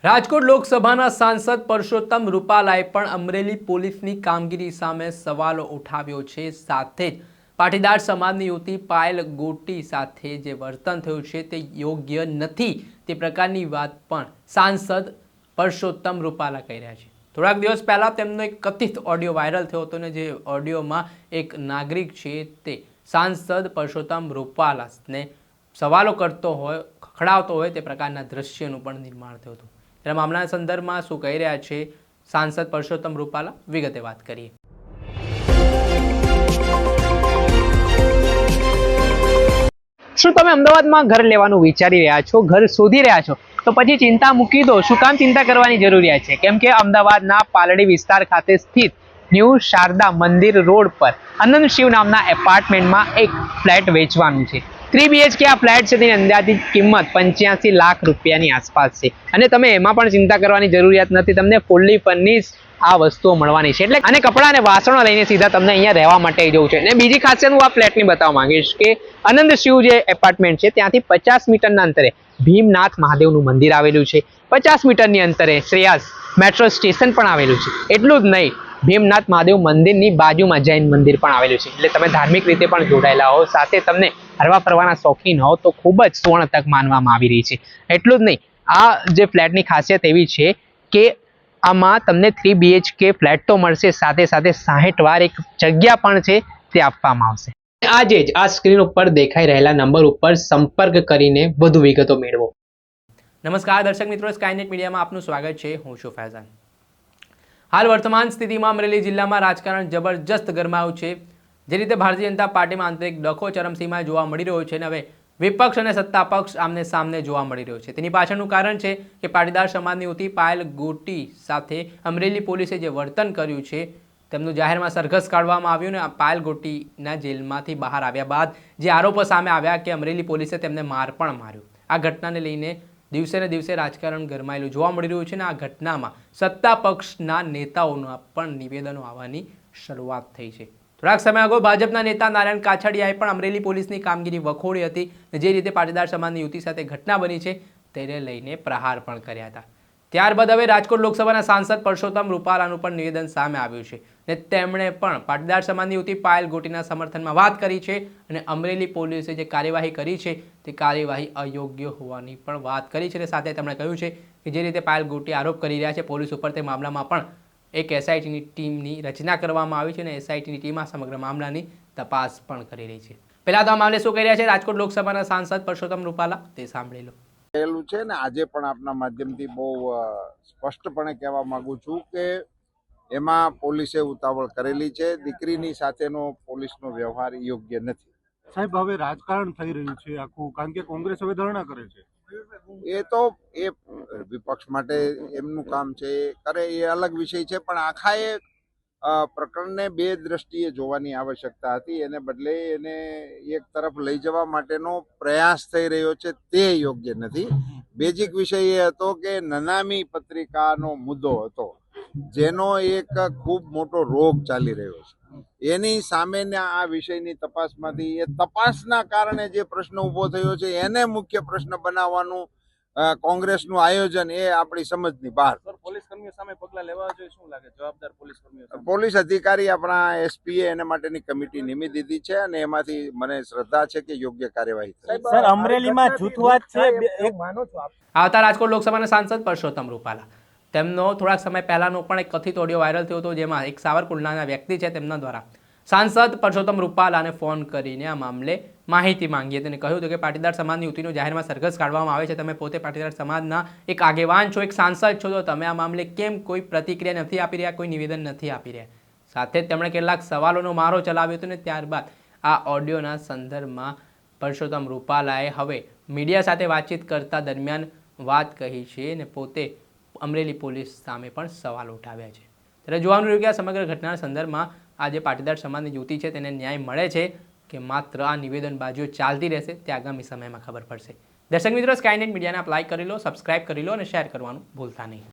રાજકોટ લોકસભાના સાંસદ પરસોત્તમ રૂપાલાએ પણ અમરેલી પોલીસની કામગીરી સામે સવાલો ઉઠાવ્યો છે। સાથે જ પાટીદાર સમાજની યુવતી પાયલ ગોટી સાથે જે વર્તન થયું છે તે યોગ્ય નથી તે પ્રકારની વાત પણ સાંસદ પરસોત્તમ રૂપાલા કહી રહ્યા છે। થોડાક દિવસ પહેલા તેમનો એક કથિત ઓડિયો વાયરલ થયો હતો અને જે ઓડિયોમાં એક નાગરિક છે તે સાંસદ પરસોત્તમ રૂપાલાને સવાલો કરતો હોય, ખખડાવતો હોય તે પ્રકારના દ્રશ્યનું પણ નિર્માણ થયું હતું। ત્યારે મામલાના સંદર્ભમાં શું કહી રહ્યા છે સાંસદ પરસોત્તમ રૂપાલા, વિગતે વાત કરીએ। શું તમે અમદાવાદમાં ઘર લેવાનું વિચારી રહ્યા છો, ઘર શોધી રહ્યા છો, તો પછી ચિંતા મૂકી દો। શું કામ ચિંતા કરવાની જરૂરિયાત છે? કેમ કે અમદાવાદના પાલડી વિસ્તાર ખાતે સ્થિત ન્યૂ શારદા મંદિર રોડ પર અનંત શિવ નામના એપાર્ટમેન્ટમાં એક ફ્લેટ વેચવાનું છે। 3 BHK આ ફ્લેટ છે, તેની અંદાજિત કિંમત 85 લાખ રૂપિયાની આસપાસ છે અને તમે એમાં પણ ચિંતા કરવાની જરૂરિયાત નથી। તમને ફૂલ્લી ફર્નિશ આ વસ્તુઓ મળવાની છે। એટલે અને કપડાં અને વાસણો લઈને સીધા તમને અહીંયા રહેવા માટે જવું છે। અને બીજી ખાસિયત હું આ ફ્લેટની બતાવવા માંગીશ કે આનંદ શિવ જે એપાર્ટમેન્ટ છે ત્યાંથી 50 મીટરના અંતરે ભીમનાથ મહાદેવનું મંદિર આવેલું છે। 50 મીટરની અંતરે શ્રેયાસ મેટ્રો સ્ટેશન પણ આવેલું છે। એટલું જ નહીં, ભીમનાથ મહાદેવ મંદિરની બાજુમાં જૈન મંદિર પણ આવેલું છે। એટલે તમે ધાર્મિક રીતે પણ જોડાયેલા હો, સાથે તમને હરવા ફરવાના શોખીન હો તો ખૂબ જ સુવર્ણ તક માનવામાં આવી રહી છે। એટલું જ નહીં, આ જે ફ્લેટની ખાસિયત એવી છે કે આમાં તમને 3 BHK ફ્લેટ તો મળશે, સાથે સાથે 60 વાર એક જગ્યા પણ છે તે આપવામાં આવશે। આજે જ આ સ્ક્રીન ઉપર દેખાઈ રહેલા નંબર ઉપર સંપર્ક કરીને વધુ વિગતો મેળવો। નમસ્કાર દર્શક મિત્રો, સ્કાયનેટ મીડિયામાં આપનું સ્વાગત છે। હું છું ફૈઝાન। હાલ વર્તમાન સ્થિતિમાં અમરેલી જિલ્લામાં રાજકારણ જબરજસ્ત ગરમાયું છે। જે રીતે ભારતીય જનતા પાર્ટીમાં આંતરિક ડખો ચરમસીમાએ જોવા મળી રહ્યો છે અને હવે વિપક્ષ અને સત્તા પક્ષ આમને સામને જોવા મળી રહ્યો છે। તેની પાછળનું કારણ છે કે પાટીદાર સમાજની યુવતી પાયલ ગોટી સાથે અમરેલી પોલીસે જે વર્તન કર્યું છે તેમનું જાહેરમાં સરઘસ કાઢવામાં આવ્યું અને પાયલ ગોટીના જેલમાંથી બહાર આવ્યા બાદ જે આરોપો સામે આવ્યા કે અમરેલી પોલીસે તેમને માર પણ માર્યો। આ ઘટનાને લઈને દિવસે ને દિવસે રાજકારણ ગરમાયેલું જોવા મળી રહ્યું છે અને આ ઘટનામાં સત્તા પક્ષના નેતાઓના પણ નિવેદનો આવવાની શરૂઆત થઈ છે। થોડાક સમય અગાઉ ભાજપના નેતા નારાયણ કાછડિયાએ પણ અમરેલી પોલીસની કામગીરી વખોડી હતી। જે રીતે પાટીદાર સમાજની યુવતી સાથે ઘટના બની છે તેને લઈને પ્રહાર પણ કર્યા હતા। ત્યારબાદ હવે રાજકોટ લોકસભાના સાંસદ પરસોત્તમ રૂપાલાનું પણ નિવેદન સામે આવ્યું છે અને તેમણે પણ પાટીદાર સમાજની યુવતી પાયલ ગોટીના સમર્થનમાં વાત કરી છે અને અમરેલી પોલીસે જે કાર્યવાહી કરી છે તે કાર્યવાહી અયોગ્ય હોવાની પણ વાત કરી છે। સાથે તેમણે કહ્યું છે કે જે રીતે પાયલ ગોટી આરોપ કરી રહ્યા છે પોલીસ ઉપર, તે મામલામાં પણ એક SITની ટીમની રચના કરવામાં આવી છે અને SITની ટીમ આ સમગ્ર મામલાની તપાસ પણ કરી રહી છે। પહેલા તો આ મામલે શું કહી રહ્યા છે રાજકોટ લોકસભાના સાંસદ પરસોત્તમ રૂપાલા, તે સાંભળી લો। છે ને આજે પણ આપના માધ્યમથી બહુ સ્પષ્ટપણે કહેવા માંગુ છું કે એમાં પોલીસે ઉતાવળ કરેલી છે। દીકરીની સાથેનો પોલીસનો વ્યવહાર યોગ્ય નથી। સાહેબ, હવે રાજકારણ થઈ રહ્યું છે આખું, કારણ કે કોંગ્રેસ હવે ધરણા કરે છે। એ તો એ વિપક્ષ માટે એમનું કામ છે, એ કરે, એ અલગ વિષય છે, પણ આખા એ પ્રકરણને બે દ્રષ્ટિએ જોવાની આવશ્યકતા હતી। એને બદલે એને એક તરફ લઈ જવા માટેનો પ્રયાસ થઈ રહ્યો છે, તે યોગ્ય નથી। બેઝિક વિષય એ હતો કે નનામી પત્રિકાનો મુદ્દો હતો, જેનો એક ખૂબ મોટો રોગ ચાલી રહ્યો છે। એની સામેના આ વિષયની તપાસમાંથી એ તપાસના કારણે જે પ્રશ્ન ઊભો થયો છે એને મુખ્ય પ્રશ્ન બનાવવાનું કોંગ્રેસનું આયોજન એ આપણી સમજની બહાર। પોલીસ કર્મીઓ સામે પગલાં લેવા જોઈએ, શું લાગે જવાબદાર પોલીસ કર્મીઓ? પોલીસ અધિકારી આપણા SPએ એને માટેની કમિટી નિમી દીધી છે અને એમાંથી મને શ્રદ્ધા છે કે યોગ્ય કાર્યવાહી થશે। સર, અમરેલીમાં જૂથવાદ છે, એક માનો છો આપ? આવતા રાજકોટ લોકસભાના સાંસદ પરસોત્તમ રૂપાલા, તેમનો થોડાક સમય પહેલાનો પણ એક કથિત ઓડિયો વાયરલ થયો હતો જેમાં એક સાવરકુંડલાના વ્યક્તિ છે તેમના દ્વારા સાંસદ પરસોત્તમ રૂપાલાને ફોન કરીને આ મામલે માહિતી માંગી હતી અને કહ્યું હતું કે પાટીદાર સમાજની યુવતીનો જાહેરમાં સરઘસ કાઢવામાં આવે છે, તમે પોતે પાટીદાર સમાજના એક આગેવાન છો, એક સાંસદ છો, તો તમે આ મામલે કેમ કોઈ પ્રતિક્રિયા નથી આપી રહ્યા, કોઈ નિવેદન નથી આપી રહ્યા। સાથે જ તેમણે કેટલાક સવાલોનો મારો ચલાવ્યો હતો અને ત્યારબાદ આ ઓડિયોના સંદર્ભમાં પરસોત્તમ રૂપાલાએ હવે મીડિયા સાથે વાતચીત કરતા દરમિયાન વાત કહી છે અને પોતે અમરેલી પોલીસ સામે પણ સવાલ ઉઠાવ્યા છે। ત્યારે જોવાનું રહ્યું કે આ સમગ્ર ઘટનાના સંદર્ભમાં આ જે પાટીદાર સમાજની યુવતી છે તેને ન્યાય મળે છે કે માત્ર આ નિવેદનબાજીઓ ચાલતી રહેશે, તે આગામી સમયમાં ખબર પડશે। દર્શક મિત્રો, સ્કાયનેટ મીડિયાને આપ લાઈક કરી લો, સબસ્ક્રાઇબ કરી લો અને શેર કરવાનું ભૂલતા નહીં।